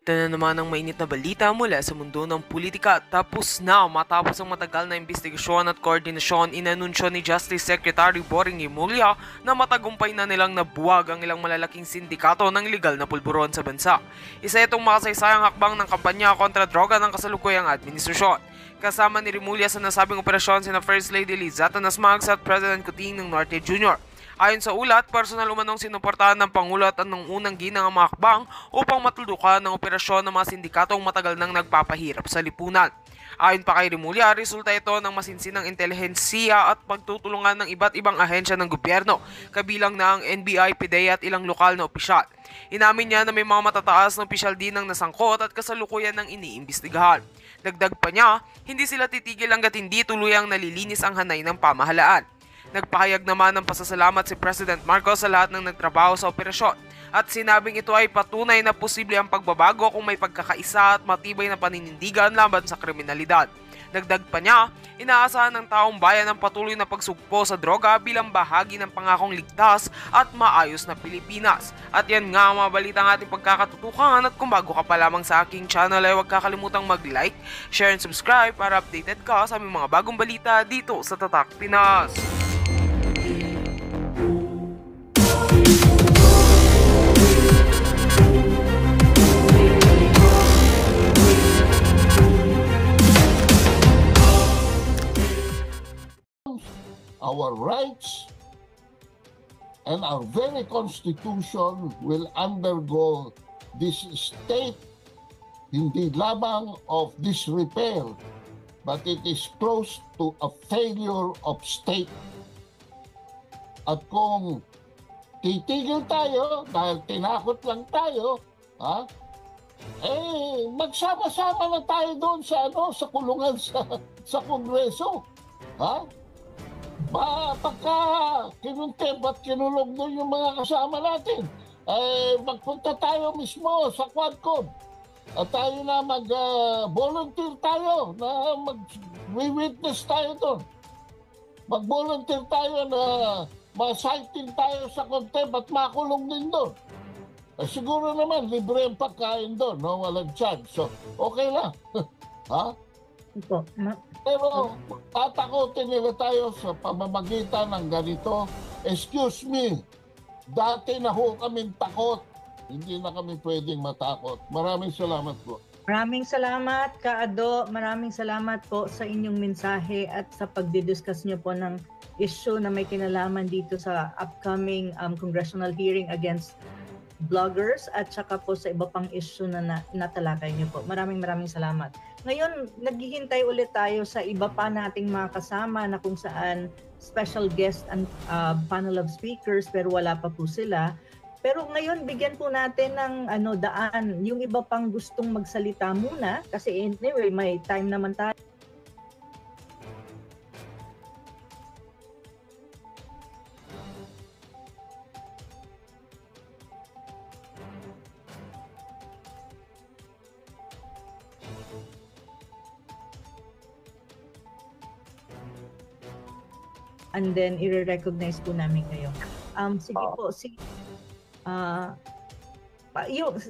Ito na naman ang mainit na balita mula sa mundo ng politika. Tapos na matapos ang matagal na investigasyon at koordinasyon, inanunsyo ni Justice Secretary Boring Remulla na matagumpay na nilang nabuwag ang ilang malalaking sindikato ng ilegal na pulburon sa bansa. Isa itong makasaysayang hakbang ng kampanya kontra droga ng kasalukuyang administrasyon. Kasama ni Remulla sa nasabing operasyon sina First Lady Lizata Nasmags at President Kuting ng Norte Jr. Ayon sa ulat, personal umanong sinuportahan ng Pangulo at ng unang ginang ang mga hakbang upang matuldukan ng operasyon ng mga sindikatong matagal nang nagpapahirap sa lipunan. Ayon pa kay Remulla, resulta ito ng masinsinang intelihensiya at pagtutulungan ng iba't ibang ahensya ng gobyerno, kabilang na ang NBI, PIDEA at ilang lokal na opisyal. Inamin niya na may mga matataas na opisyal din ang nasangkot at kasalukuyan ng iniimbestigahan. Dagdag pa niya, hindi sila titigil hanggat hindi tuluyang nalilinis ang hanay ng pamahalaan. Nagpahayag naman ng pasasalamat si President Marcos sa lahat ng nagtrabaho sa operasyon at sinabing ito ay patunay na posible ang pagbabago kung may pagkakaisa at matibay na paninindigan laban sa kriminalidad. Dagdag pa niya, inaasahan ng taong bayan ang patuloy na pagsugpo sa droga bilang bahagi ng pangakong ligtas at maayos na Pilipinas. At yan nga ang mga balita ng ating pagkakatutukan, at kung bago ka pa lamang sa aking channel ay huwag kakalimutang mag-like, share and subscribe para updated ka sa aming mga bagong balita dito sa Tatak Pinas. Our rights and our very constitution will undergo this state, hindi lamang of disrepair, but it is close to a failure of state. At kung titigil tayo dahil tinakot lang tayo, magsama-sama na tayo doon sa kulungan sa Kongreso. Pagka kinuntemp at kinulog doon yung mga kasama natin, magpunta tayo mismo sa Quadcom at tayo na mag-volunteer tayo na mag-witness tayo doon. Mag-volunteer tayo na ma-citing tayo sa contempt at makulong din doon. Siguro naman, libre ang pagkain doon, no? Walang charge. So, okay lang. Pero tatakotin nila tayo sa pamamagitan ng ganito. Excuse me, dati na ho kaming takot. Hindi na kami pwedeng matakot. Maraming salamat po. Maraming salamat, Ka-Ado. Maraming salamat po sa inyong mensahe at sa pagdidiscuss niyo po ng issue na may kinalaman dito sa upcoming congressional hearing against vloggers at saka po sa iba pang issue na natalakay niyo po. Maraming salamat. Ngayon, naghihintay ulit tayo sa iba pa nating mga kasama na kung saan special guest and panel of speakers pero wala pa po sila. Pero ngayon, bigyan po natin ng daan. Yung iba pang gustong magsalita muna kasi anyway, may time naman tayo. And then i-recognize po namin kayo. Sige po,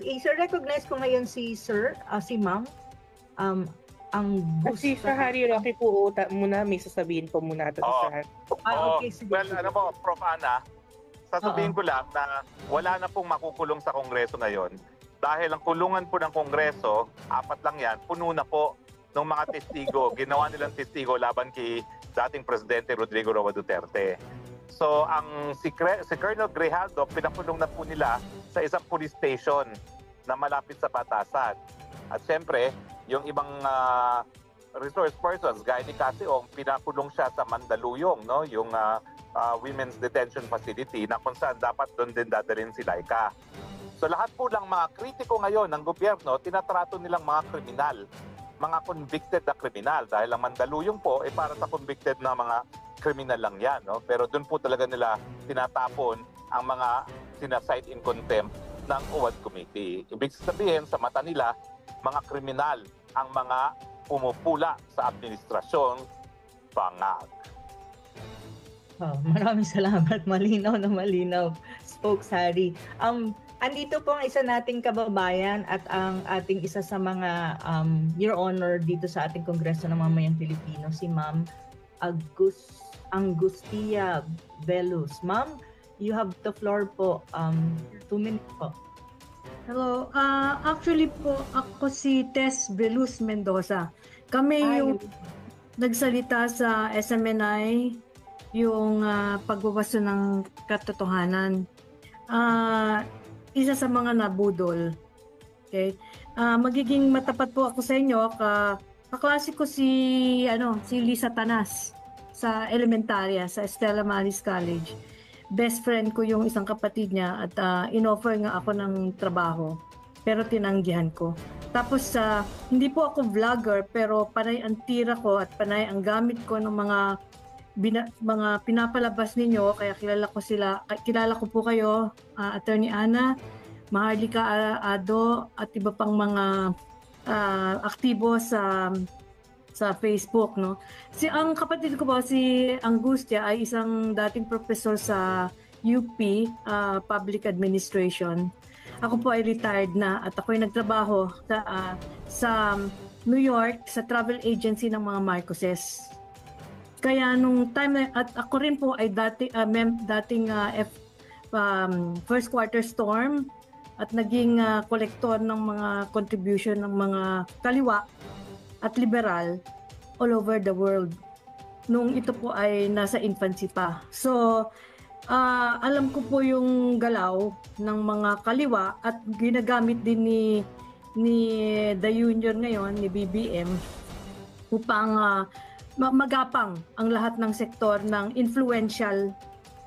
i-recognize ko ngayon si Sir, si Ma'am. Si Shahari Rocky po muna, may sasabihin po muna ito sa okay, sige. Well, Prof. Ana, sasabihin ko lang na wala na pong makukulong sa Kongreso ngayon dahil ang kulungan po ng Kongreso, 4 lang yan, puno na po ng mga testigo. Ginawa nilang testigo laban kay dating Presidente Rodrigo Roa Duterte. So, si Colonel Grijaldo, pinakulong na po nila sa isang police station na malapit sa Batasan. At siyempre, yung ibang resource persons, gaya ni Casiong, pinakulong siya sa Mandaluyong, no? Yung Women's Detention Facility na kung saan dapat doon din dadalhin si Laika. So, lahat po lang mga kritiko ngayon ng gobyerno, tinatrato nilang mga kriminal, mga convicted na kriminal dahil ang Mandaluyong po ay para sa convicted na mga kriminal lang yan, no? Pero doon po talaga nila tinatapon ang mga sinasite in contempt ng UWAD Committee. Ibig sabihin, sa mata nila, mga kriminal ang mga pumupula sa administrasyong bangag. Maraming salamat. Malinaw na malinaw, Spokes Harry. Andito po ang isa nating kababayan at ang ating isa sa mga Your Honor dito sa ating Kongreso ng Mamayang Pilipino, si Ma'am Angustia Velus. Ma'am, you have the floor po. 2 minutes po. Hello, actually po ako si Tess Velus Mendoza. Kami yung nagsalita sa SMNI yung pagbabaso ng katotohanan. Isa sa mga nabudol. Okay? Magiging matapat po ako sa inyo. Kaklase ko si Lisa Tanas sa elementarya sa Stella Maris College. Best friend ko yung isang kapatid niya at inoffer nga ako ng trabaho pero tinanggihan ko. Tapos hindi po ako vlogger pero panay ang tira ko at panay ang gamit ko ng mga pinapalabas ninyo, kaya kilala ko po kayo, Attorney Ana, Maharlika Ado at iba pang mga aktibo sa Facebook, no. Ang kapatid ko po si Angustia ay isang dating professor sa UP Public Administration. Ako po ay retired na at ako ay nagtrabaho sa New York sa travel agency ng mga Marcoses. Kaya nung time at ako rin po ay dating first quarter storm at naging kolektor ng mga contribution ng mga kaliwa at liberal all over the world nung ito po ay nasa infancy pa. So, alam ko po yung galaw ng mga kaliwa at ginagamit din ni The Union ngayon, ni BBM, upang magapang ang lahat ng sektor ng influential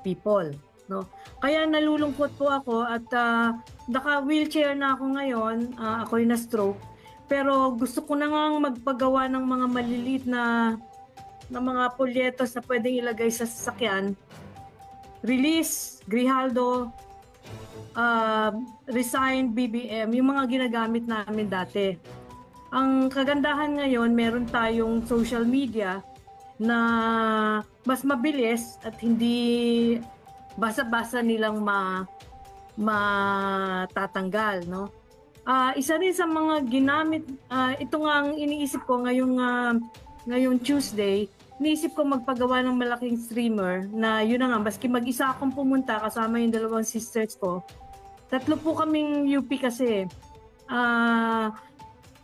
people. No? Kaya nalulungkot po ako at naka-wheelchair na ako ngayon, ako'y na-stroke. Pero gusto ko na ngang magpagawa ng mga maliliit na mga polyetos na pwedeng ilagay sa sasakyan. Release, Grijaldo, Resign, BBM, yung mga ginagamit namin dati. Ang kagandahan ngayon, meron tayong social media na mas mabilis at hindi basa-basa nilang matatanggal, no? Isa rin sa mga ginamit, ito nga ang iniisip ko ngayong Tuesday, iniisip ko magpagawa ng malaking streamer na yun na nga, maski mag-isa akong pumunta kasama yung 2 sisters ko. 3 po kaming UP kasi.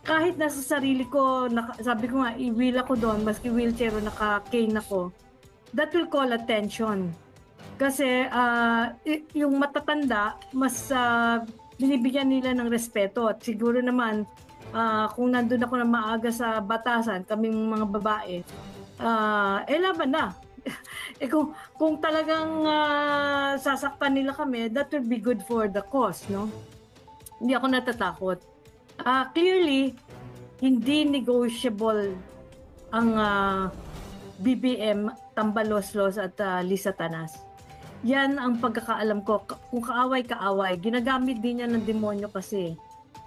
Kahit nasa sarili ko, sabi ko nga, i-wheel ako doon, maski wheelchair o naka-cane ako, that will call attention. Kasi yung matatanda, mas binibigyan nila ng respeto at siguro naman kung nandun ako na maaga sa batasan, kaming mga babae, laban na. Kung talagang sasaktan nila kami, that would be good for the cause, no? Hindi ako natatakot. Clearly, hindi negotiable ang BBM, Tambaloslos at Lisa Tanas. Yan ang pagkakaalam ko. Kung kaaway-kaaway, ginagamit din yan ng demonyo kasi.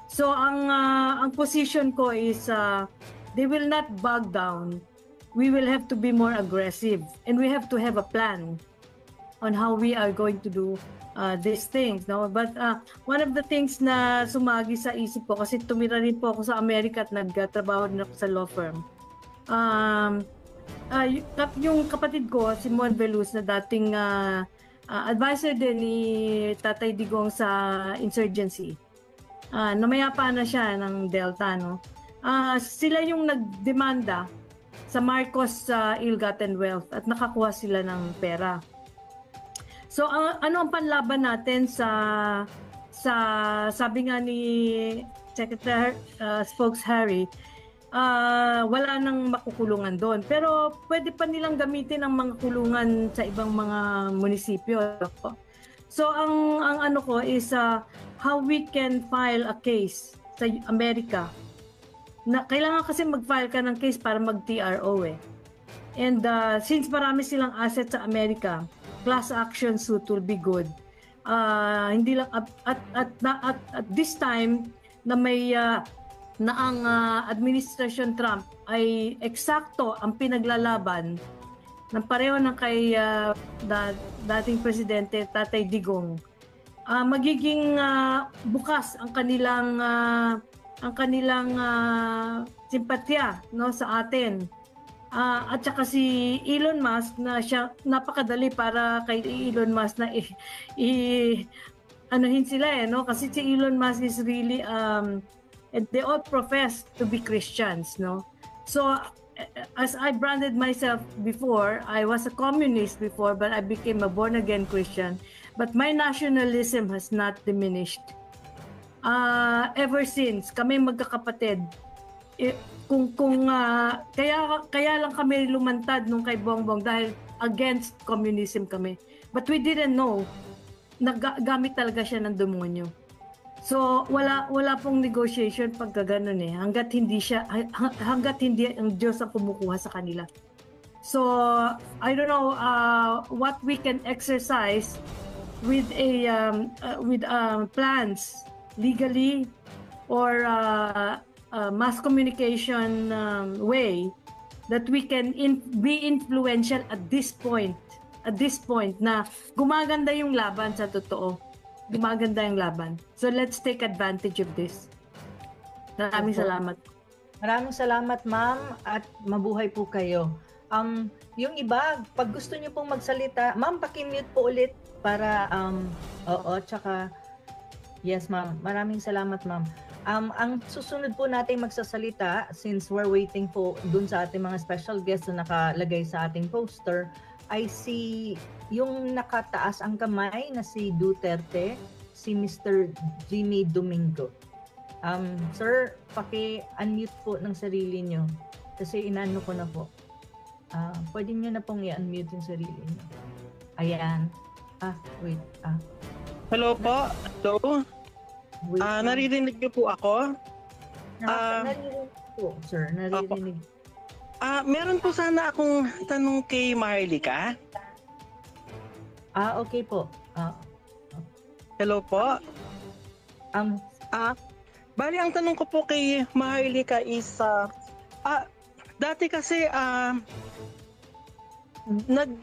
So, ang position ko is they will not bog down. We will have to be more aggressive. And we have to have a plan on how we are going to do these things. No? But one of the things na sumagi sa isip ko, kasi tumira rin po ako sa Amerika at nagtrabaho din ako sa law firm. Yung kapatid ko, si Mon Velus, na dating advisor din ni Tatay Digong sa insurgency. Namayapa na siya ng Delta, no? Sila yung nagdemanda sa Marcos ill-gotten wealth at nakakuha sila ng pera. So ano ang panlaban natin sa sabi nga ni Secretary Spokes Harry, wala nang makukulungan doon. Pero pwede pa nilang gamitin ang mga kulungan sa ibang mga munisipyo. So ang ano ko is how we can file a case sa Amerika. Na kailangan kasi mag-file ka ng case para mag-TRO eh. And since marami silang assets sa Amerika, class action suit will be good. Hindi lang at this time na may na ang administration Trump ay eksakto ang pinaglalaban ng pareho ng kay dating presidente Tatay Digong, magiging bukas ang kanilang simpatya, no, sa atin. At saka si Elon Musk, na siya napakadali para kay Elon Musk na anuhin sila, no, kasi si Elon Musk is really they all profess to be Christians, no. So as I branded myself before, I was a communist before, but I became a born again Christian. But my nationalism has not diminished. Ever since kami magkakapatid, kaya lang kami lumantad nung kay Bongbong dahil against communism kami. But we didn't know naggamit talaga siya ng demonyo. So wala pong negotiation pagka ganun eh, hangga't hindi ang Diyos ang kumukuha sa kanila. So I don't know what we can exercise with plans legally or mass communication way that we can be influential at this point na gumaganda yung laban, sa totoo. Gumaganda yung laban. So let's take advantage of this. Maraming salamat. Maraming salamat, ma'am, at mabuhay po kayo. Yung iba, pag gusto niyo pong magsalita, ma'am, paki-mute po ulit para tsaka yes, ma'am. Maraming salamat, ma'am. Ang susunod po natin magsasalita, since we're waiting po dun sa ating mga special guests na nakalagay sa ating poster, I see yung nakataas ang kamay na si Duterte, si Mr. Jimmy Domingo. Sir, paki-unmute po ng sarili nyo kasi inano ko na po. Pwede nyo na pong i-unmute yung sarili nyo. Ayan. Wait. Hello po. Hello. Wait, Naririnig niyo po ako? naririnig po, sir. Naririnig. Meron po sana akong tanong kay Maharlika. Okay po. Hello po. Bali, ang tanong ko po kay Maharlika is, dati kasi,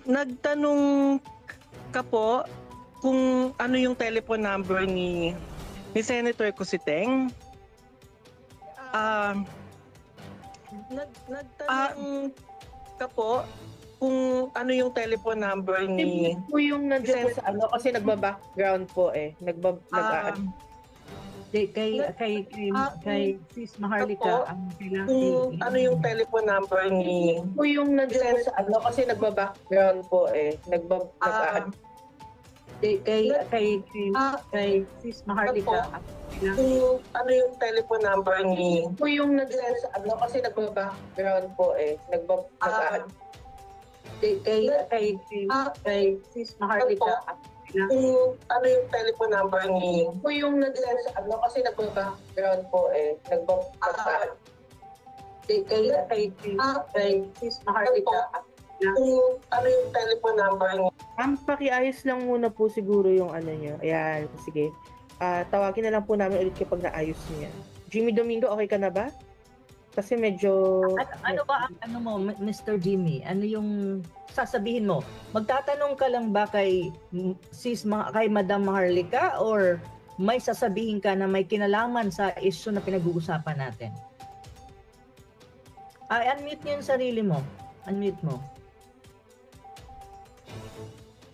nagtanong ka po kung ano yung telephone number ni Senator Cositeng. Nagtanong ka po kung ano yung telephone number ni po yung nandiyan po sa ano kasi nagba-background po eh. Kay Sis Maharlika ang kailangan. Kung ano yung telephone number ni po yung nandiyan po sa ano kasi nagba-background po eh. Kay Sis Maharlika ang kailangan. kung ano yung telephone number ni po yung nandiyan po sa ano kasi nagba-background po eh. Kay Sis Maharlika ang kailangan. kung ano yung telephone number ni po yung nandiyan sa ano kasi nagba-background po eh. Kay Sis Maharlika ang kailangan. kung ano yung telephone number ni Pakiayos lang muna po siguro yung ano niyo. Ayan, sige. Tawagin na lang po namin ulit kapag naayos niya. Jimmy Domingo, okay ka na ba? Kasi medyo... Ano ba ang ano mo, Mr. Jimmy? Ano yung sasabihin mo? Magtatanong ka lang ba kay kay Madam Maharlika or may sasabihin ka na may kinalaman sa issue na pinag-uusapan natin? Unmute niyo yung sarili mo. Unmute mo.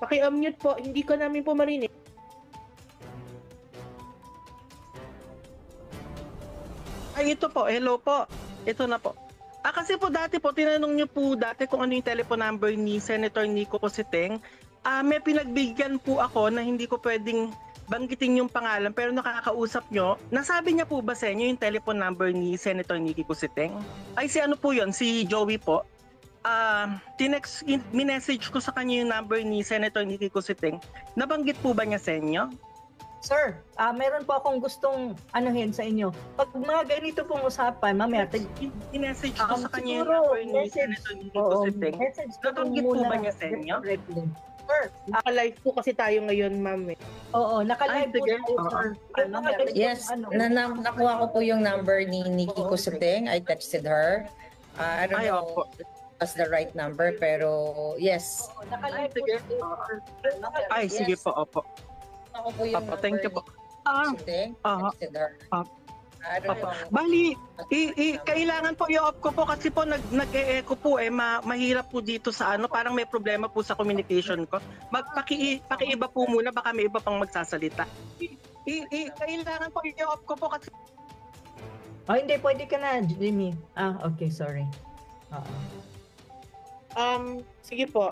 Paki-unmute po, hindi ko namin po marinig. Ay, ito po. Hello po. Ito na po. Kasi po dati po, tinanong niyo po dati kung ano yung telephone number ni Senator Nico Cositeng. May pinagbigyan po ako na hindi ko pwedeng banggitin yung pangalan pero nakakausap nyo. Nasabi niya po ba sa inyo yung telephone number ni Senator Nico Cositeng? Ay, si ano po yun? Si Joey po. Minessage ko sa kanya yung number ni Senator Nico Cositeng. Nabanggit po ba niya sa inyo? Sir, meron po akong gustong anuhin sa inyo. Pag mga ganito pong usapan, mamaya, Minessage ko sa kanya yung number ni Senator Nico Cositeng. Nabanggit po ba niya sa inyo? Sir, Naka-live po kasi tayo ngayon, ma'am eh. oo, naka-live po sige. tayo, sir. Yes, nakuha ko po yung number ni Nikki Cositeng. I texted her. I don't know opo. if that's the right number, pero yes. Naka-live po tayo, sir. Ay, sige po, opo. Ako po yung Opo, thank you po. number ni Suteng. Aha. Texted her. Ano Opo. yung- Bali, kailangan po i-off ko po kasi po nag-e-echo po mahirap po dito sa ano, parang may problema po sa communication ko. Pakiiba po muna, baka may iba pang magsasalita. Kailangan po i-off ko po kasi Oh, hindi, pwede ka na, Jimmy. Okay, sorry. Oo. Sige po,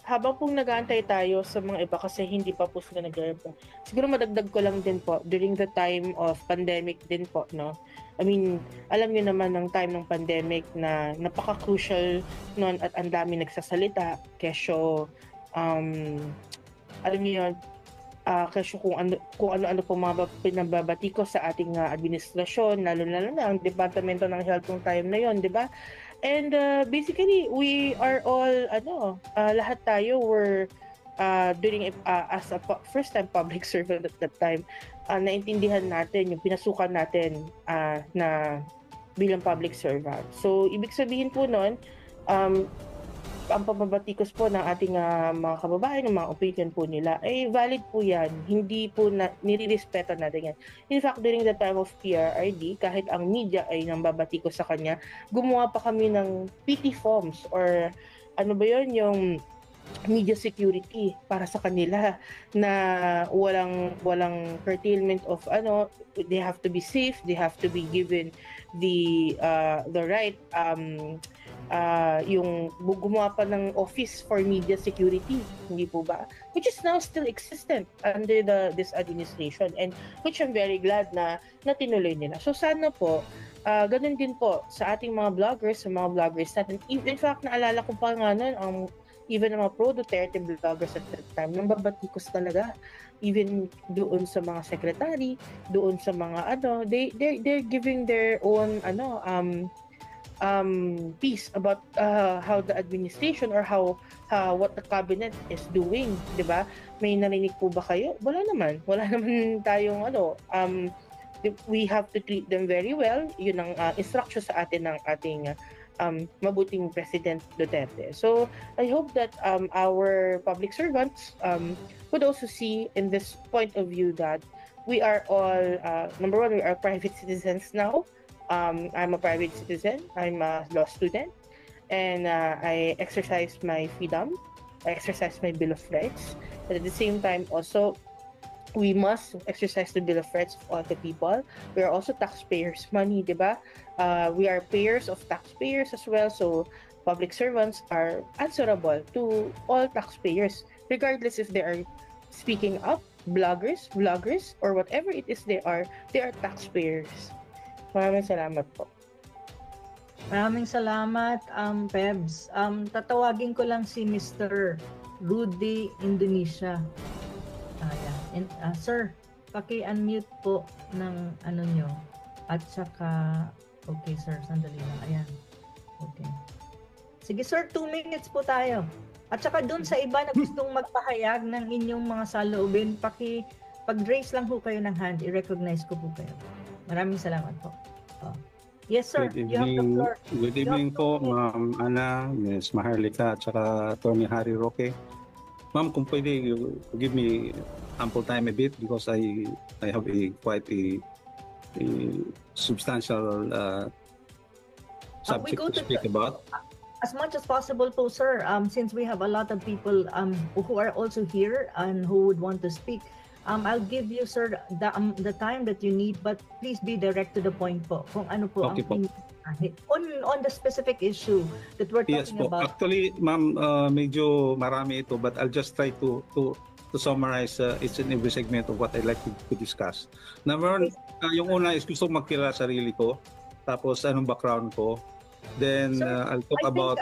habang pong nag-aantay tayo sa mga iba kasi hindi pa po sila nag-reply. Siguro madagdag ko lang din po, during the time of pandemic din po, no? I mean, alam niyo naman ng time ng pandemic na napaka-crucial noon at ang dami nagsasalita. Kesyo, alam niyo yun, kesyo kung ano-ano po mga pinababati ko sa ating administrasyon, lalo-lalo na ang Departamento ng Health ng time na yon, di ba? And basically, we are all, lahat tayo were during as a first-time public servant at that time, naintindihan natin yung pinasukan natin na bilang public servant. So, ibig sabihin po nun, ang pamabatikos po ng ating mga kababayan, ng mga opinion po nila, ay valid po yan. Hindi po nirirespeto natin yan. In fact, during the time of PRRD, kahit ang media ay nambabatikos sa kanya, gumawa pa kami ng PT forms or ano ba yun, yung media security para sa kanila na walang curtailment of they have to be safe, they have to be given the right yung gumawa pa ng office for media security, hindi po ba? Which is now still existent under this administration, and which I'm very glad na tinuloy nila. So sana po ganun din po sa ating mga vloggers, sa mga vloggers natin. In fact, naalala ko pa nga nun, even mga pro-Duterte vloggers at that time, nang babatikos talaga. Even doon sa mga secretary, doon sa mga they're giving their own piece about how the administration or how what the cabinet is doing, 'di ba? May narinig po ba kayo? Wala naman tayong we have to treat them very well. Yun ang instruction sa atin ng ating mabuting President Duterte. So I hope that our public servants would also see in this point of view that we are all number one, we are private citizens now. I'm a private citizen. I'm a law student, and I exercise my freedom. I exercise my Bill of Rights. But at the same time, also, we must exercise the Bill of Rights of all the people. We are also taxpayers' money, diba? We are payers of taxpayers as well. So public servants are answerable to all taxpayers, regardless if they are speaking up, bloggers, vloggers, or whatever it is they are taxpayers. Maraming salamat po. Maraming salamat, Pebs. Tatawagin ko lang si Mr. Rudy Indonesia. Ayan. Sir, paki-unmute po ng nyo. At saka, okay sir, sandali lang. Ayan. Okay. Sige sir, 2 minutes po tayo. At saka dun sa iba na gustong magpahayag ng inyong mga saloobin, pag-raise lang po kayo ng hand, i-recognize ko po kayo. Maraming salamat po. Yes, sir. Good You have the evening, floor. good evening po, Ma'am Ana, Ms. Maharlika, at saka Attorney Harry Roque. Ma'am, kung pwede, you give me ample time a bit because I have quite a substantial subject to speak about. As much as possible po, sir, since we have a lot of people who are also here and who would want to speak, I'll give you, sir, the time that you need, but please be direct to the point po. Kung ano po Okay ang on the specific issue that we're Yes talking po. about. Actually, ma'am, medyo marami ito, but I'll just try to summarize each and every segment of what I'd like to discuss. Number one, yung una is gusto magkilala sarili ko, tapos anong background ko. Then Sir, I'll talk about...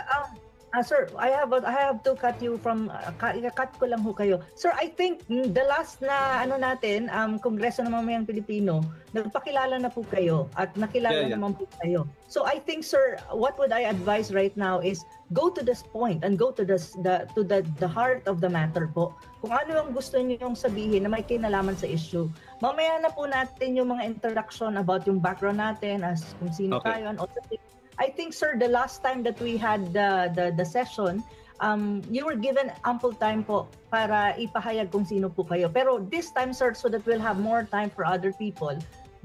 Sir, I have to cut you from cut ko lang ho kayo. Sir, I think the last na natin, Kongreso ng Mamamayang Pilipino, nagpakilala na po kayo at nakilala naman po kayo. So I think, sir, what would I advise right now is go to this point and go to the heart of the matter po. Kung ano yung gusto niyo sabihin na may kinalaman sa issue. Mamaya na po natin yung mga introduction about yung background natin as kung sino tayo and all the things. I think, sir, the last time that we had the session, you were given ample time po para ipahayag kung sino po kayo. Pero this time, sir, so that we'll have more time for other people,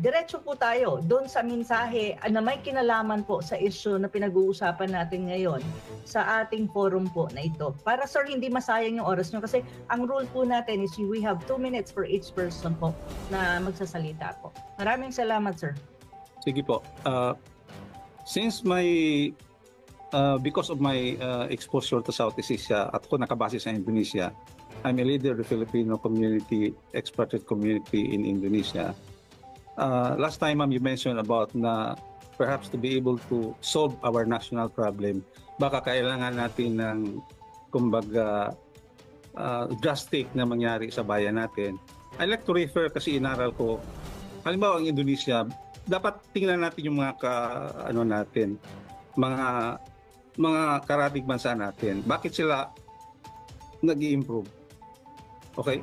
diretso po tayo doon sa mensahe na may kinalaman po sa issue na pinag-uusapan natin ngayon sa ating forum po na ito. Para, sir, hindi masayang yung oras nyo kasi ang rule po natin is we have 2 minutes for each person po na magsasalita po. Maraming salamat, sir. Sige po. Since my because of my exposure to Southeast Asia at ako nakabase sa Indonesia, I'm a leader of the Filipino community, expatriate community in Indonesia. Last time, ma'am, you mentioned about na perhaps to be able to solve our national problem, baka kailangan natin ng kumbaga drastic na mangyari sa bayan natin. I like to refer kasi inaral ko, halimbawa ang Indonesia, dapat tingnan natin yung mga natin, mga karatig bansa natin. Bakit sila nag-i-improve? Okay?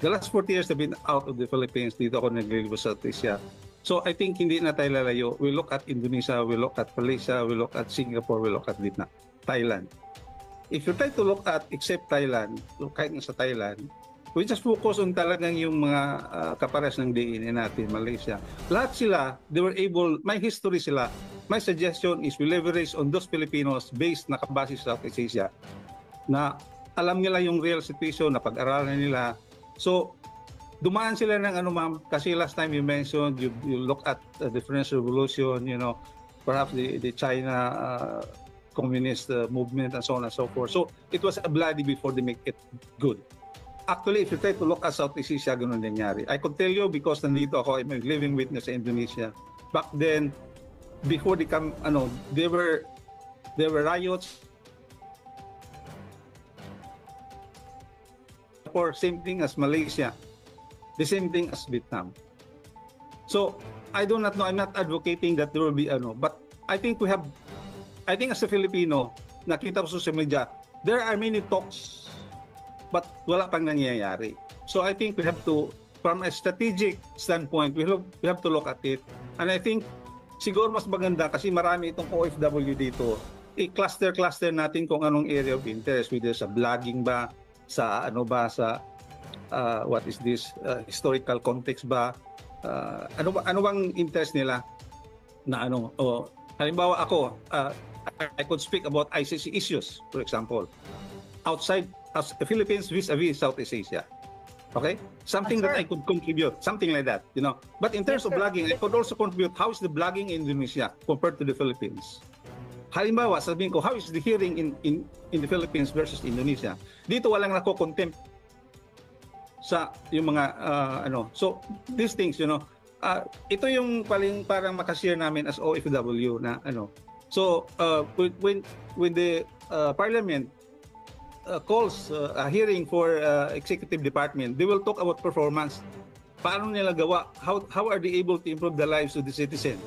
The last 40 years I've been out of the Philippines. Dito ako naglilibo sa Asia. So I think hindi na tayo lalayo. We look at Indonesia, we look at Malaysia, we look at Singapore, we look at Vietnam, Thailand. If you try to look at, except Thailand, kahit sa Thailand, we just focus on talagang yung mga kapares ng DNA natin, Malaysia. Lahat sila, they were able, may history sila. My suggestion is we leverage on those Filipinos based na kabase sa Southeast Asia na alam nila yung real situation, na pag-aralan nila. So, dumaan sila ng ma'am, kasi last time you mentioned, you look at the French Revolution, perhaps the China communist movement and so on and so forth. So, it was a bloody before they make it good. Actually, if you try to look at Southeast Asia, ganun nangyari. I could tell you because nandito ako, I'm a living witness sa Indonesia. Back then, before they come, there were riots. Or same thing as Malaysia, the same thing as Vietnam. So I do not know. I'm not advocating that there will be but I think as a Filipino, nakita ko sa social media, there are many talks, but wala pang nangyayari. So I think we have to, from a strategic standpoint, we have to look at it. And I think siguro mas maganda kasi marami itong OFW dito. I-cluster natin kung anong area of interest, whether sa vlogging ba, sa what is this historical context ba, ano bang interest nila na halimbawa ako, I could speak about ICC issues, for example, outside of the Philippines vis-a-vis Southeast Asia. Okay, something that I could contribute, something like that, but in terms of blogging, I could also contribute how is the blogging in Indonesia compared to the Philippines. Halimbawa, sabihin ko, how is the hearing in the Philippines versus Indonesia? Dito walang nako-contempt sa yung mga So these things, ito yung parang makashare namin as OFW na So when the Parliament calls a hearing for executive department, they will talk about performance. Paano nila gawa? How are they able to improve the lives of the citizen?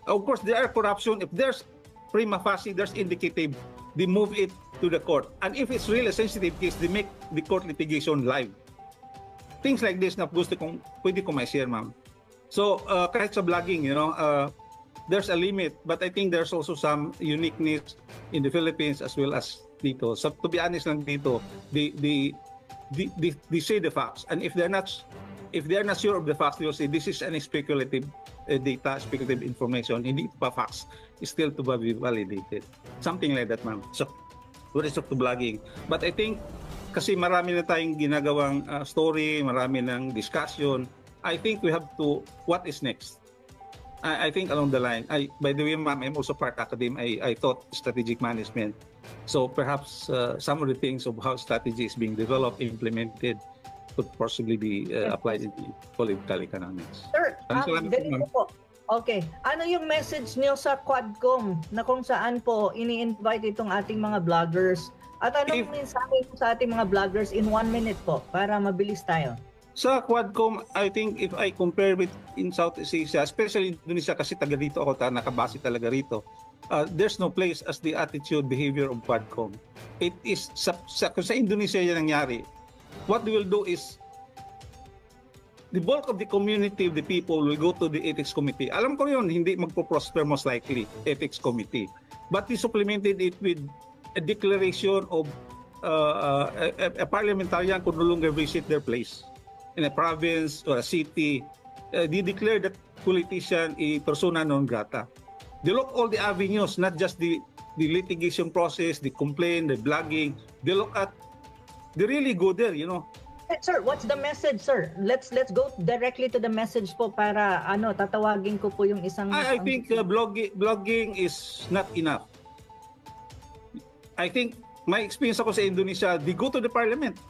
Of course, there are corruption. If there's prima facie, there's indicative, they move it to the court. And if it's really a sensitive case, they make the court litigation live. Things like this na pwede kong ma-share, ma'am. So, kahit sa blogging, there's a limit, but I think there's also some uniqueness in the Philippines as well as dito. So, to be honest lang dito, they say the facts. And if they're not sure of the facts, they'll say this is an speculative data, speculative information, hindi pa facts, is still to be validated. Something like that, ma'am. So, with respect to blogging. But I think, kasi marami na tayong ginagawang story, marami ng discussion, I think we have to, what is next? I think along the line, by the way, ma'am, I'm also part academe, I taught strategic management. So perhaps some of the things of how strategy is being developed, implemented, could possibly be applied in political economics. Sir, ganito po. Okay. Ano yung message niyo sa Quadcom na kung saan po ini-invite itong ating mga vloggers? At anong mensahe sa ating mga vloggers in 1 minute po para mabilis tayo? Sa Quadcom, I think if I compare with in Southeast Asia, especially Indonesia kasi taga dito ako, nakabase talaga rito, there's no place as the attitude, behavior of Quadcom. It is, kung sa Indonesia yan nangyari, what they will do is, the bulk of the community of the people will go to the ethics committee. Alam ko yun, hindi magpo-prosper most likely, ethics committee. But they supplemented it with a declaration of a parliamentarian could no longer visit their place in a province or a city. They declare that politician a persona non grata. They look all the avenues, not just the litigation process, the complaint, the blogging. They look at, they really go there, you know. Sir, what's the message, sir? Let's go directly to the message po para tatawagin ko po yung isang I think blogging is not enough. I think my experience ako sa Indonesia, they go to the parliament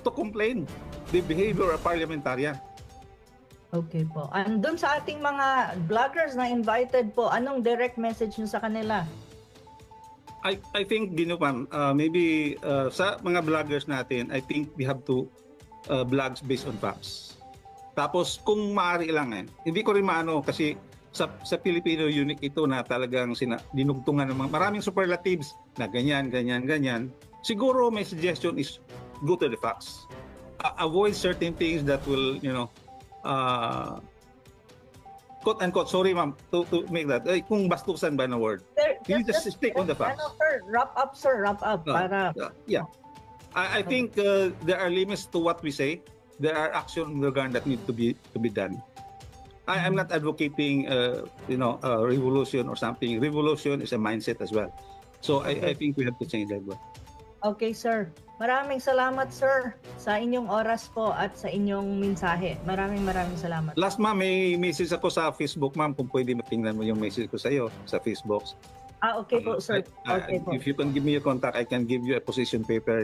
to complain the behavior of parliamentarian. Okay po. And dun sa ating mga vloggers na invited po, anong direct message nyo sa kanila? I think, Ginupan, maybe sa mga vloggers natin, I think we have to blogs based on facts. Tapos kung maaari lang hindi ko rin maano kasi sa Filipino unique ito na talagang dinugtungan ng maraming superlatives na ganyan. Siguro my suggestion is go to the facts. Avoid certain things that will, quote unquote, sorry ma'am to make that, kung bastusan ba na word. Sir, just stick on the facts. Sir, wrap up para yeah. I think there are limits to what we say. There are action organ that need to be done. I'm not advocating, revolution or something. Revolution is a mindset as well. So I think we have to change that. Okay, sir. Maraming salamat, sir, sa inyong oras po at sa inyong mensahe. Maraming salamat. Last, ma'am, may message ako sa Facebook, ma'am, kung pwede matingnan mo yung message ko sa iyo sa Facebook. Okay po, sir. Okay po. If you can give me your contact, I can give you a position paper,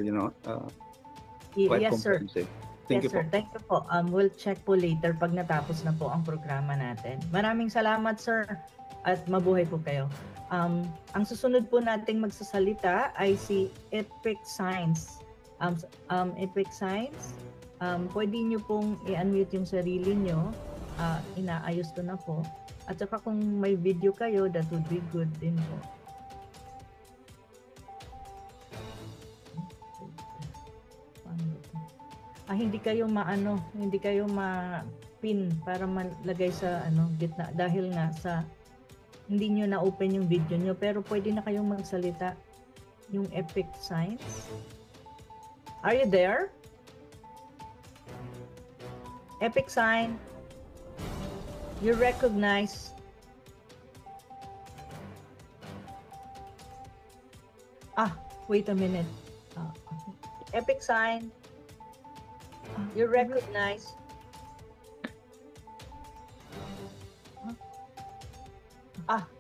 Yes, sir. Thank you sir. po. Thank you po. We'll check po later pag natapos na po ang programa natin. Maraming salamat, sir. At mabuhay po kayo. Ang susunod po nating magsasalita ay si Epic Science. Epic Science, pwede nyo pong i-unmute yung sarili nyo. Inaayos ko na po. At saka kung may video kayo, that would be good din po. Hindi kayo ma-pin para malagay sa gitna dahil nga sa hindi nyo na-open yung video nyo, pero pwede na kayong magsalita. Yung Epic Science. Are you there? Epic Sign. You recognize. Wait a minute. Epic Sign. You recognize.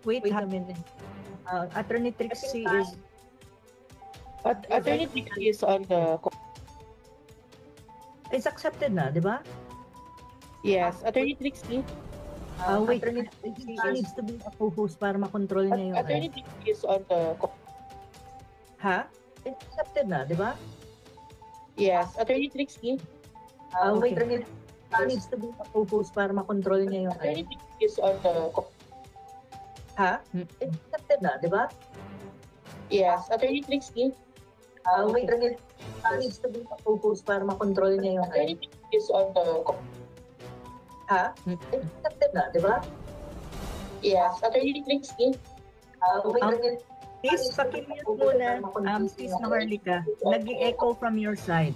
Wait a minute. Attorney Trixie is. Attorney Trixie is on the. It's accepted na, di ba? Yes, Attorney Trixie. Wait, Attorney Trixie needs to be a co-host para makontrol niya yung. Attorney Trixie is on the. It's accepted na, di ba? Yes, Attorney Trixie. Wait, Attorney Trixie needs to be a co-host para makontrol niya yung. Attorney Trixie is on the. It's accepted na, di ba? Yes, Attorney Trixie. Wait, Attorney Trixie needs to be a co-host para makontrol niya yung. Attorney Trixie is on the. It's accepted na, di ba? Yes, Attorney Trixie. Wait, Attorney Please, pakimute muna. Sis Maharlika, nag-echo from your side.